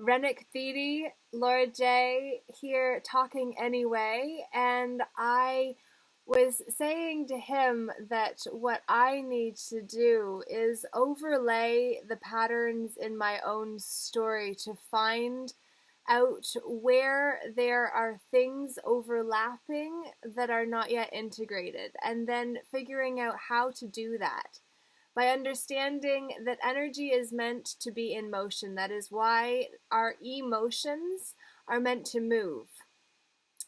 Renyck Beattie, Laura J. here talking anyway, and I was saying to him that what I need to do is overlay the patterns in my own story to find out where there are things overlapping that are not yet integrated, and then figuring out how to do that by understanding that energy is meant to be in motion. That is why our emotions are meant to move.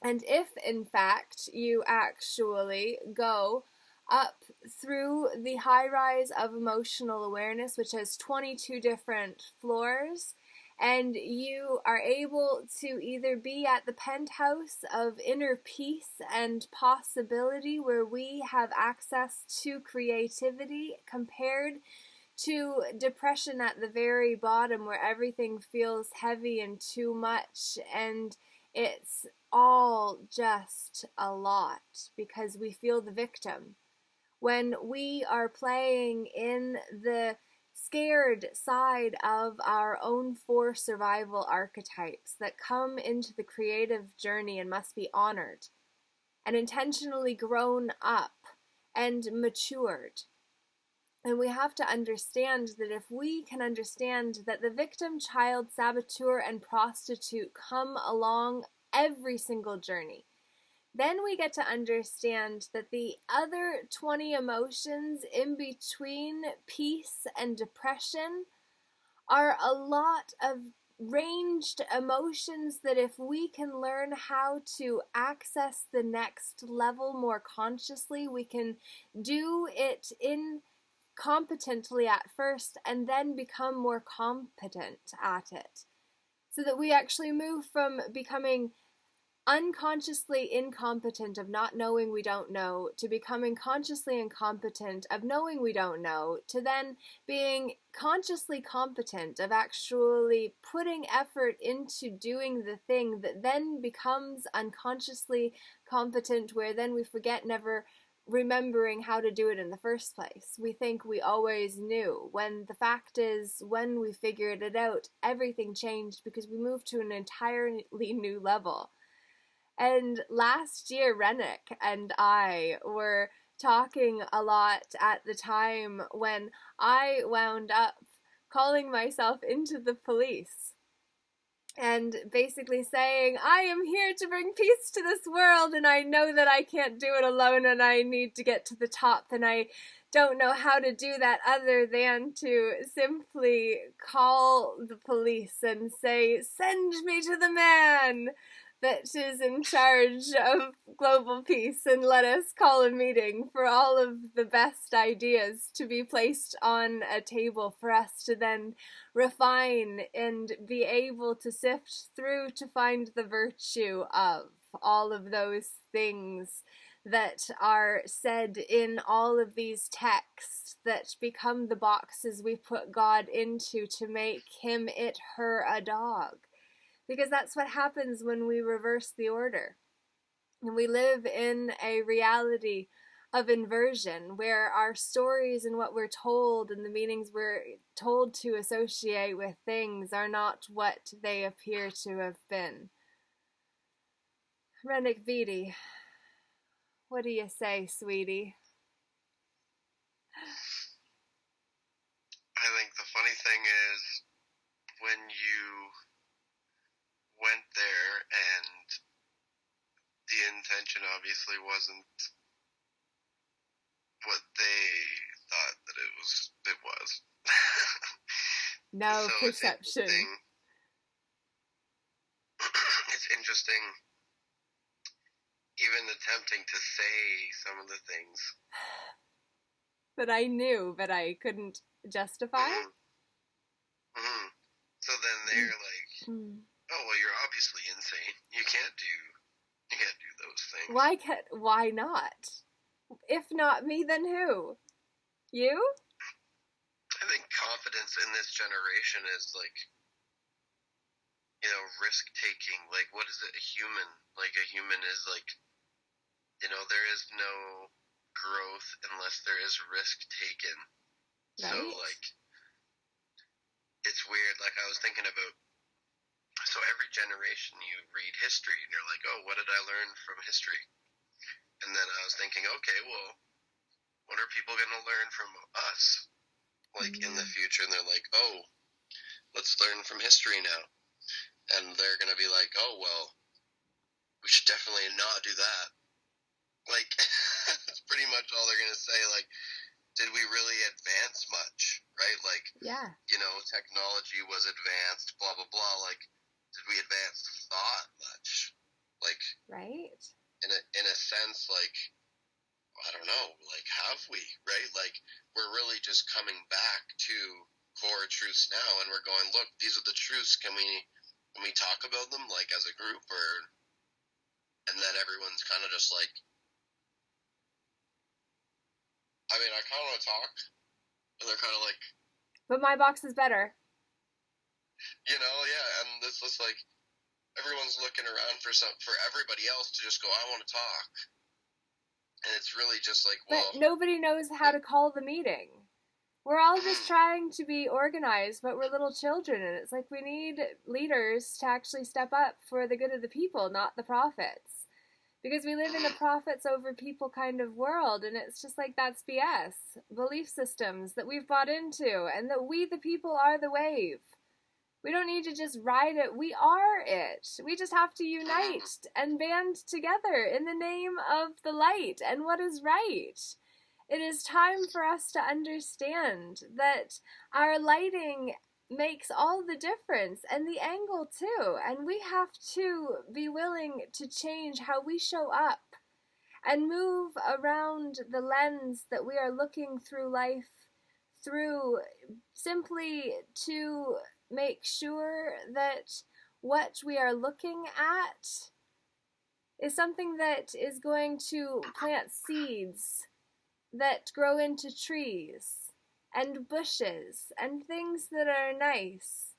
And if, in fact, you actually go up through the high rise of emotional awareness, which has 22 different floors, and you are able to either be at the penthouse of inner peace and possibility, where we have access to creativity, compared to depression at the very bottom, where everything feels heavy and too much, and it's all just a lot because we feel the victim. When we are playing in the scared side of our own four survival archetypes that come into the creative journey and must be honored and intentionally grown up and matured. And we have to understand that if we can understand that the victim, child, saboteur, and prostitute come along every single journey, then we get to understand that the other 20 emotions in between peace and depression are a lot of ranged emotions that if we can learn how to access the next level more consciously, we can do it incompetently at first and then become more competent at it. So that we actually move from becoming unconsciously incompetent of not knowing we don't know, to becoming consciously incompetent of knowing we don't know, to then being consciously competent of actually putting effort into doing the thing that then becomes unconsciously competent, where then we forget never remembering how to do it in the first place. We think we always knew, when the fact is, when we figured it out, everything changed because we moved to an entirely new level. And last year, Renyck and I were talking a lot at the time when I wound up calling myself into the police and basically saying, I am here to bring peace to this world, and I know that I can't do it alone, and I need to get to the top, and I don't know how to do that other than to simply call the police and say, send me to the man that is in charge of global peace, and let us call a meeting for all of the best ideas to be placed on a table for us to then refine and be able to sift through to find the virtue of all of those things that are said in all of these texts that become the boxes we put God into to make him, it, her a dog. Because that's what happens when we reverse the order. And we live in a reality of inversion, where our stories and what we're told and the meanings we're told to associate with things are not what they appear to have been. Renyck Beattie, what do you say, sweetie? I think the funny thing is, when you went there, and the intention obviously wasn't what they thought that it was. No So perception. It's interesting even attempting to say some of the things that I knew, but I couldn't justify. Mm-hmm. So then they're like, oh, well, you're obviously insane. You can't do those things. Why not? If not me, then who? You? I think confidence in this generation is like, risk taking. Like, what is it? A human? Like, a human is like, there is no growth unless there is risk taken. Right. So, like, it's weird. Like, I was thinking about generation, you read history, and you're like, oh, what did I learn from history? And then I was thinking, okay, well, what are people going to learn from us, like, in the future? And they're like, oh, let's learn from history now. And they're going to be like, oh, well, we should definitely not do that. Like, that's pretty much all they're going to say. Like, did we really advance much, right? Like, yeah, you know, technology was advanced, blah, blah, blah. Like, did we advance thought much? Like, right? In a sense, like, I don't know, like, have we, right? Like, we're really just coming back to core truths now, and we're going, look, these are the truths. Can we talk about them, like, as a group, or, and then everyone's kind of just like, I mean, I kind of want to talk, and they're kind of like, but my box is better. You know, yeah, and it's just like, everyone's looking around for everybody else to just go, I want to talk. And it's really just like, well... But nobody knows how to call the meeting. We're all just trying to be organized, but we're little children, and it's like we need leaders to actually step up for the good of the people, not the prophets. Because we live in a prophets over people kind of world, and it's just like that's BS. Belief systems that we've bought into, and that we, the people, are the wave. We don't need to just ride it. We are it. We just have to unite and band together in the name of the light and what is right. It is time for us to understand that our lighting makes all the difference, and the angle too. And we have to be willing to change how we show up and move around the lens that we are looking through life through, simply to make sure that what we are looking at is something that is going to plant seeds that grow into trees and bushes and things that are nice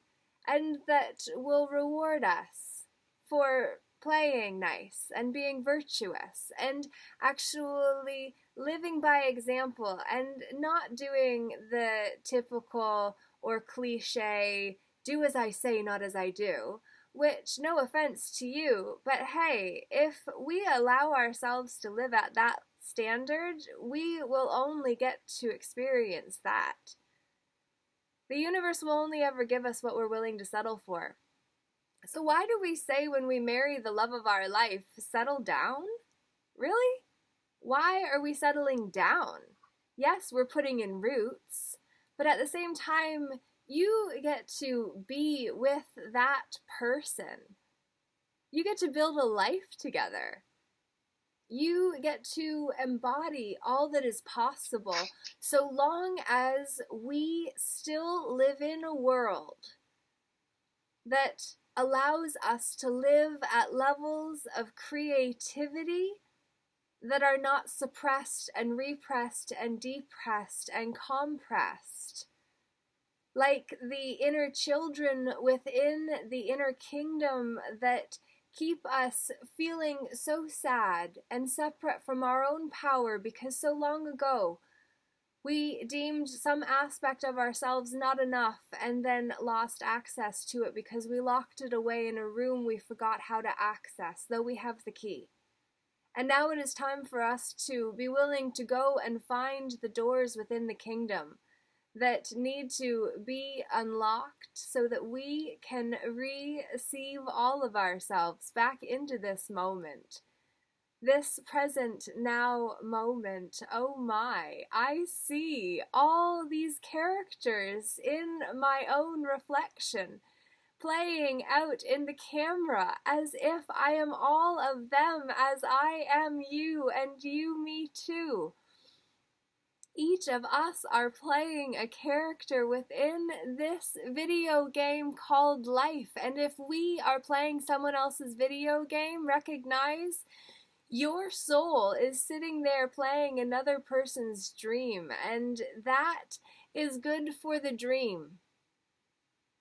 and that will reward us for playing nice and being virtuous and actually living by example and not doing the typical or cliche, do as I say, not as I do, which, no offense to you, but hey, if we allow ourselves to live at that standard, we will only get to experience that. The universe will only ever give us what we're willing to settle for. So why do we say when we marry the love of our life, settle down? Really? Why are we settling down? Yes, we're putting in roots, but at the same time, you get to be with that person. You get to build a life together. You get to embody all that is possible, so long as we still live in a world that allows us to live at levels of creativity that are not suppressed and repressed and depressed and compressed. Like the inner children within the inner kingdom that keep us feeling so sad and separate from our own power because so long ago we deemed some aspect of ourselves not enough and then lost access to it because we locked it away in a room we forgot how to access, though we have the key. And now it is time for us to be willing to go and find the doors within the kingdom that need to be unlocked so that we can receive all of ourselves back into this moment. This present now moment, oh my, I see all these characters in my own reflection, playing out in the camera as if I am all of them as I am you and you me too. Each of us are playing a character within this video game called life, and if we are playing someone else's video game, recognize your soul is sitting there playing another person's dream, and that is good for the dream.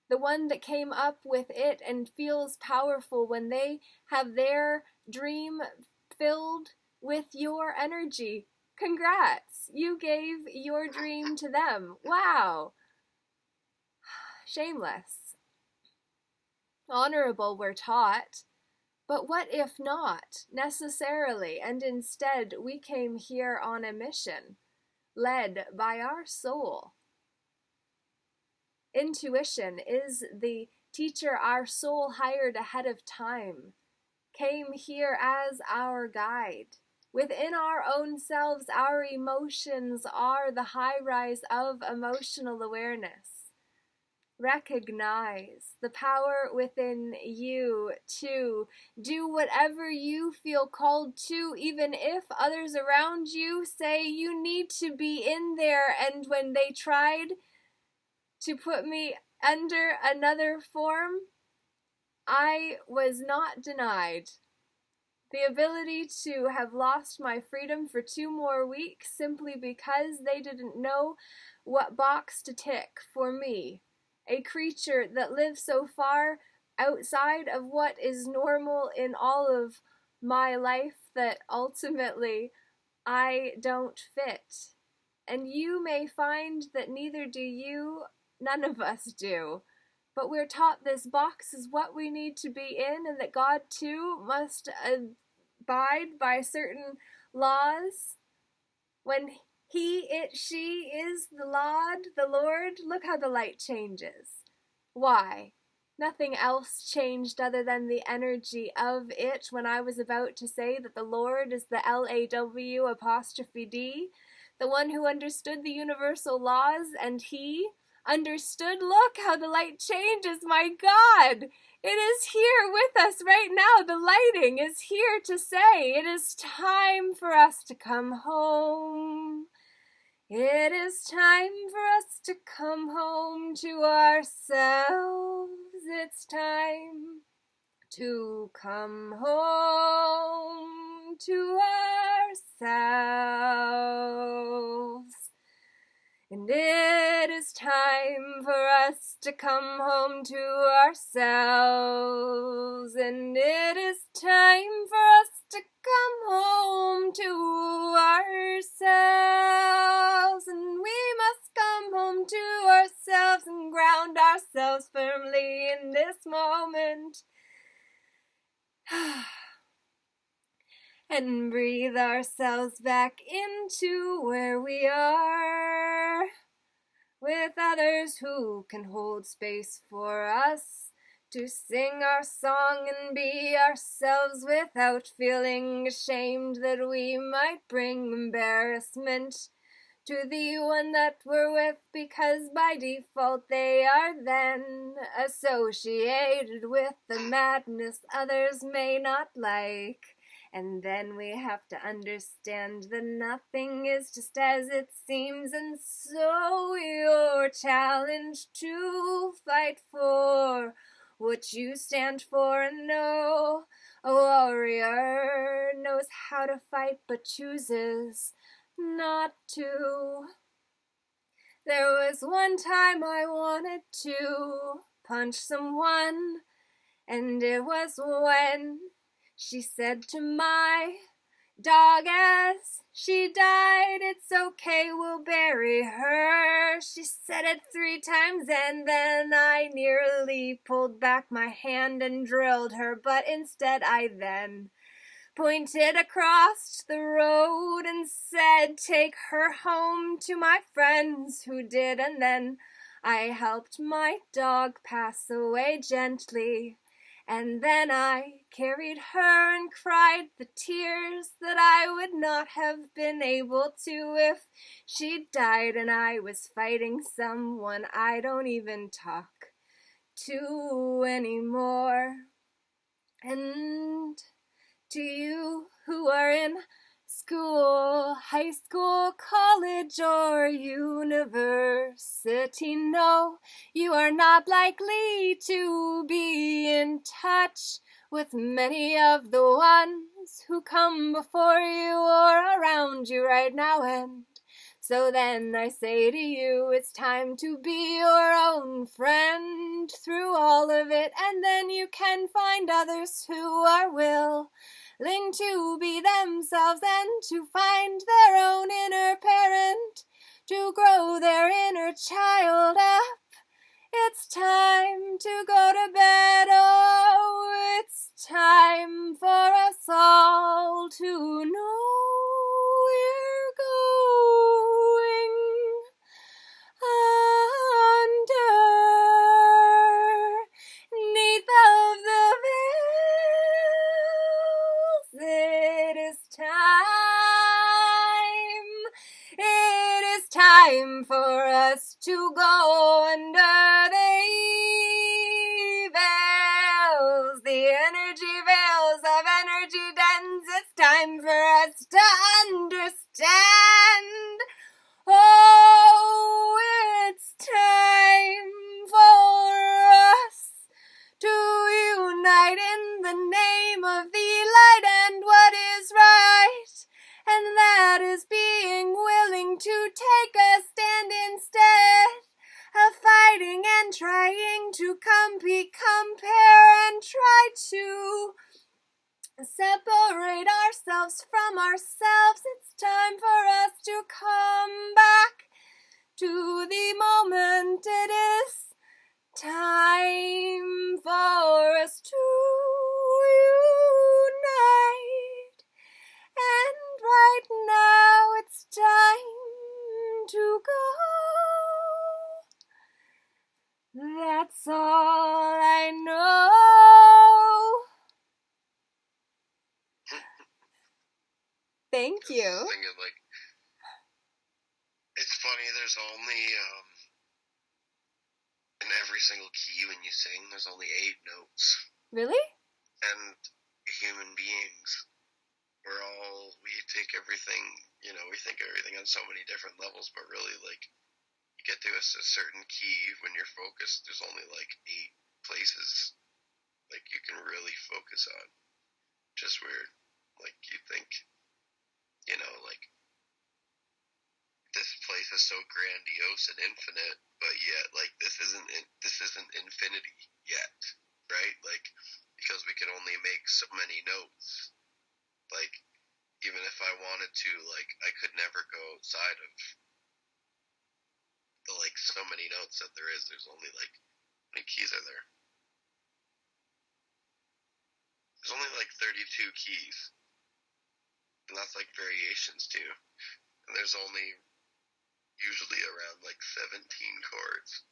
The one that came up with it and feels powerful when they have their dream filled with your energy. Congrats! You gave your dream to them. Wow! Shameless. honorable we're taught. But what if not, necessarily, and instead we came here on a mission, led by our soul? Intuition is the teacher our soul hired ahead of time, came here as our guide. Within our own selves, our emotions are the high rise of emotional awareness. Recognize the power within you to do whatever you feel called to, even if others around you say you need to be in there. And when they tried to put me under another form, I was not denied the ability to have lost my freedom for 2 more weeks simply because they didn't know what box to tick for me, a creature that lives so far outside of what is normal in all of my life that ultimately I don't fit. And you may find that neither do you, none of us do. But we're taught this box is what we need to be in, and that God too must abide by certain laws. When he, it, she is the Lord, look how the light changes. Why? Nothing else changed other than the energy of it when I was about to say that the Lord is the LAW', the one who understood the universal laws, and he understood. Look how the light changes, my God! It is here with us right now. The lighting is here to say it is time for us to come home. It is time for us to come home to ourselves. It's time to come home to ourselves. And it is time for us to come home to ourselves. And it is time for us to come home to ourselves. And we must come home to ourselves and ground ourselves firmly in this moment. And breathe ourselves back into where we are, with others who can hold space for us to sing our song and be ourselves without feeling ashamed that we might bring embarrassment to the one that we're with, because by default they are then associated with the madness others may not like. And then we have to understand that nothing is just as it seems, and so you're challenged to fight for what you stand for. And no, a warrior knows how to fight but chooses not to. There was one time I wanted to punch someone, and it was when she said to my dog as she died, "It's okay, we'll bury her." She said it 3 times, and then I nearly pulled back my hand and drilled her, but instead I then pointed across the road and said, "Take her home to my friends," who did, and then I helped my dog pass away gently. And then I carried her and cried the tears that I would not have been able to if she died and I was fighting someone I don't even talk to anymore. And to you who are in school, high school, college, or university, no, you are not likely to be in touch with many of the ones who come before you or around you right now. And so then I say to you, it's time to be your own friend through all of it, and then you can find others who are willing to be themselves and to find their own inner parent, to grow their inner child up It's time to go to bed. Oh, it's time for us all to know we're going underneath of the veils. It is time. It is time for us to go under the veils, the energy veils of energy dens. It's time for us to understand. Oh, it's time for us to unite in the name of the light and what is right, and that is being willing to take a stand instead of fighting and trying to compare and try to separate ourselves from ourselves. It's time for us to come back to the moment. It is time for us to unite. And right now it's time to go. That's all I know. Thank you. Thinking, like, it's funny, there's only, in every single key when you sing, there's only 8 notes. Really? And human beings, we take everything, we think everything on so many different levels, but really, like, you get to a certain key, when you're focused, there's only, like, 8 places, like, you can really focus on. Just weird. Like, you think, like, this place is so grandiose and infinite, but yet, like, this isn't infinity yet, right? Like, because we can only make so many notes. Like, even if I wanted to, like, I could never go outside of the, like, so many notes that there is. There's only, like, how many keys are there? There's only, like, 32 keys. And that's, like, variations, too. And there's only usually around, like, 17 chords.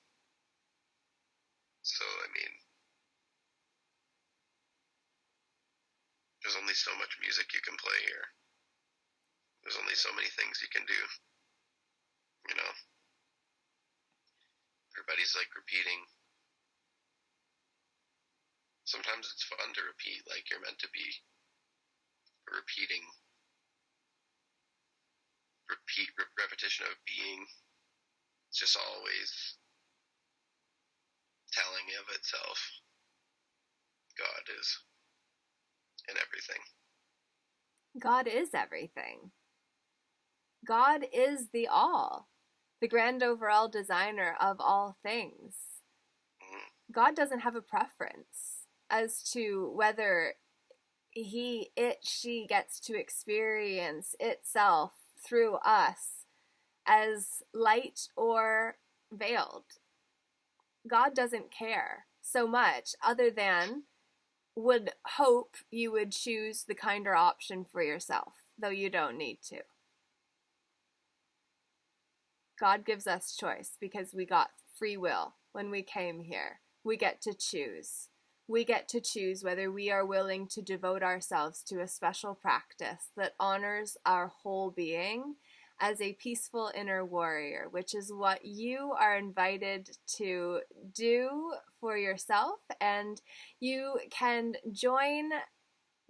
So, I mean, there's only so much music you can play here. There's only so many things you can do. Everybody's, like, repeating. Sometimes it's fun to repeat, like, you're meant to be repeating. Repetition of being. It's just always telling of itself. God is in everything. God is everything. God is the all, the grand overall designer of all things. God doesn't have a preference as to whether she gets to experience itself through us as light or veiled. God doesn't care so much, other than would hope you would choose the kinder option for yourself, though you don't need to. God gives us choice because we got free will when we came here. We get to choose. We get to choose whether we are willing to devote ourselves to a special practice that honors our whole being as a peaceful inner warrior, which is what you are invited to do for yourself. And you can join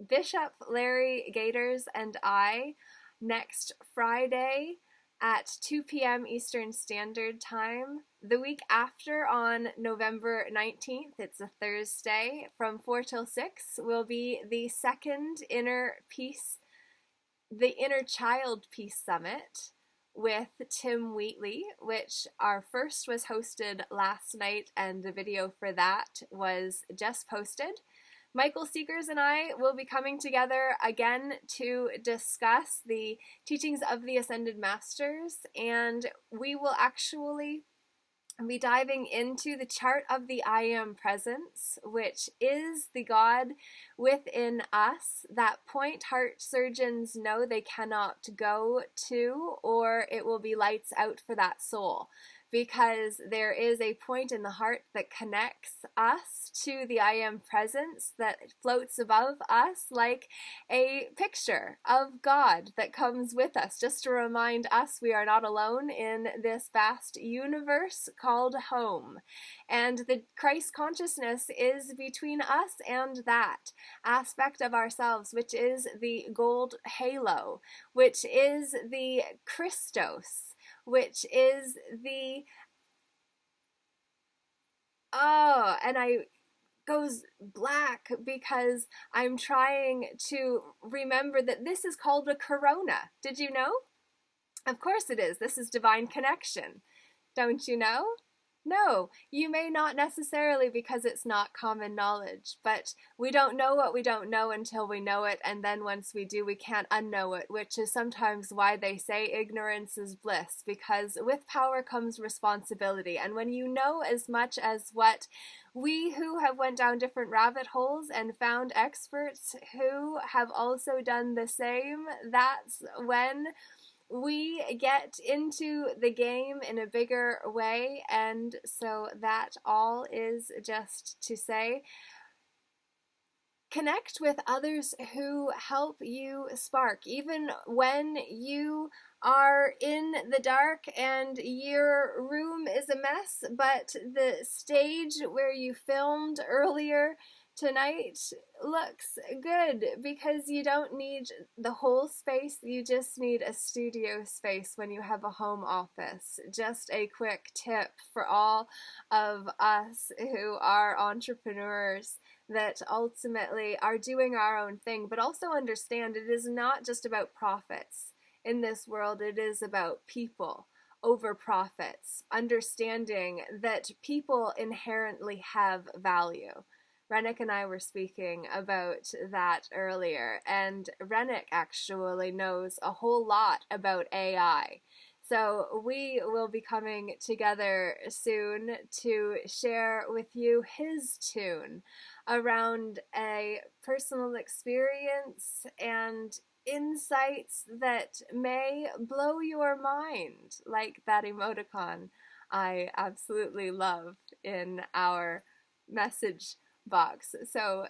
Bishop Larry Gators and I next Friday at 2 p.m. Eastern Standard Time. The week after, on November 19th, it's a Thursday, from 4 till 6, will be the second Inner Child Peace Summit with Tim Wheatley, which our first was hosted last night, and the video for that was just posted. Michael Seekers and I will be coming together again to discuss the teachings of the Ascended Masters, and we will actually I'll be diving into the chart of the I Am Presence, which is the God within us, that point heart surgeons know they cannot go to, or it will be lights out for that soul. Because there is a point in the heart that connects us to the I Am Presence that floats above us like a picture of God that comes with us, just to remind us we are not alone in this vast universe called home. And the Christ consciousness is between us and that aspect of ourselves, which is the gold halo, which is the Christos, which is the and I goes black because I'm trying to remember that this is called a corona. Did you know? Of course it is. This is divine connection. Don't you know? No, you may not necessarily, because it's not common knowledge, but we don't know what we don't know until we know it, and then once we do, we can't unknow it, which is sometimes why they say ignorance is bliss, because with power comes responsibility, and when you know as much as what we who have went down different rabbit holes and found experts who have also done the same, that's when we get into the game in a bigger way. And so that all is just to say, connect with others who help you spark, even when you are in the dark and your room is a mess, but the stage where you filmed earlier tonight looks good, because you don't need the whole space, you just need a studio space when you have a home office. Just a quick tip for all of us who are entrepreneurs that ultimately are doing our own thing, but also understand it is not just about profits. In this world, it is about people over profits, understanding that people inherently have value. Renyck and I were speaking about that earlier, and Renyck actually knows a whole lot about AI. So we will be coming together soon to share with you his tune around a personal experience and insights that may blow your mind, like that emoticon I absolutely love in our message box. So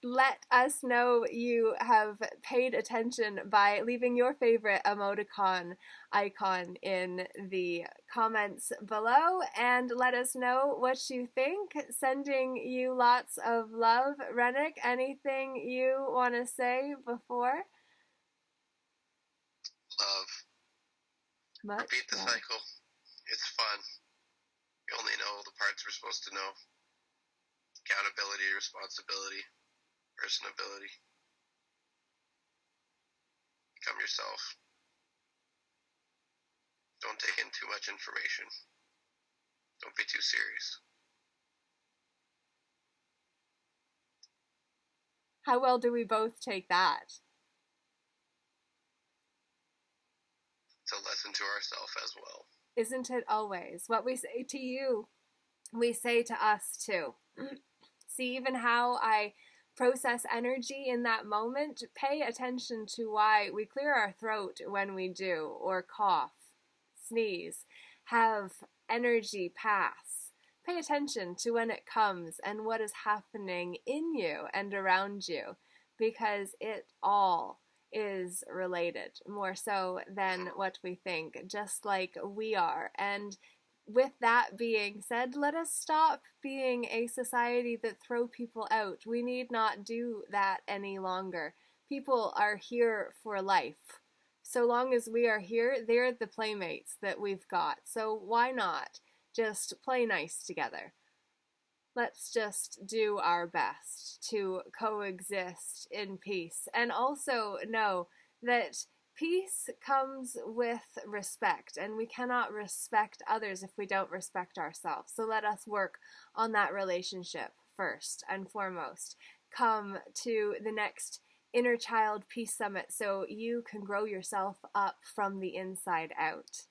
let us know you have paid attention by leaving your favorite emoticon icon in the comments below, and let us know what you think. Sending you lots of love. Renyck, anything you want to say before? Love. Much Repeat the love. cycle. It's fun. We only know the parts we're supposed to know. Accountability, responsibility, personability. Become yourself. Don't take in too much information. Don't be too serious. How well do we both take that? It's a lesson to ourselves as well. Isn't it always? What we say to you, we say to us too. See, even how I process energy in that moment, pay attention to why we clear our throat when we do, or cough, sneeze, have energy pass. Pay attention to when it comes and what is happening in you and around you, because it all is related, more so than what we think, just like we are. And with that being said, let us stop being a society that throw people out. We need not do that any longer. People are here for life. So long as we are here, they're the playmates that we've got. So why not just play nice together? Let's just do our best to coexist in peace, and also know that peace comes with respect, and we cannot respect others if we don't respect ourselves. So let us work on that relationship first and foremost. Come to the next Inner Child Peace Summit so you can grow yourself up from the inside out.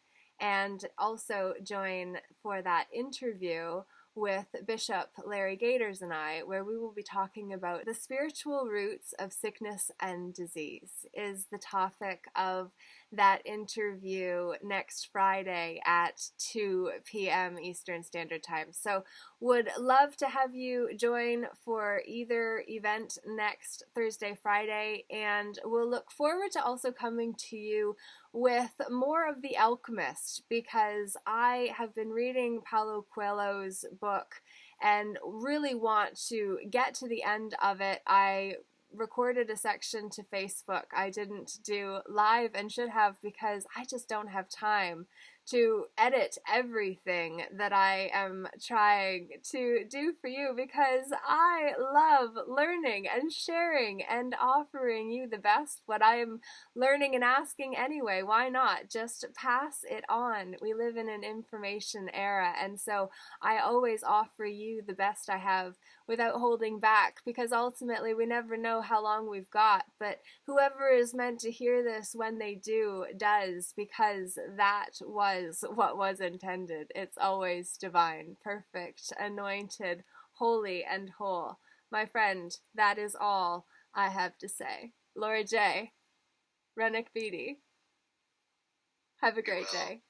and also join for that interview with Bishop Larry Gators and I, where we will be talking about the spiritual roots of sickness and disease, is the topic of that interview next Friday at 2 p.m. Eastern Standard Time. So would love to have you join for either event next Thursday, Friday, and we'll look forward to also coming to you with more of The Alchemist, because I have been reading Paulo Coelho's book and really want to get to the end of it. I recorded a section to Facebook. I didn't do live and should have, because I just don't have time to edit everything that I am trying to do for you, because I love learning and sharing and offering you the best what I am learning and asking anyway. Why not just pass it on? We live in an information era, and so I always offer you the best I have without holding back, because ultimately we never know how long we've got, but whoever is meant to hear this when they do does, because that was what was intended. It's always divine, perfect, anointed, holy, and whole. My friend, that is all I have to say. Laura J. Renyck Beattie. Have a great day.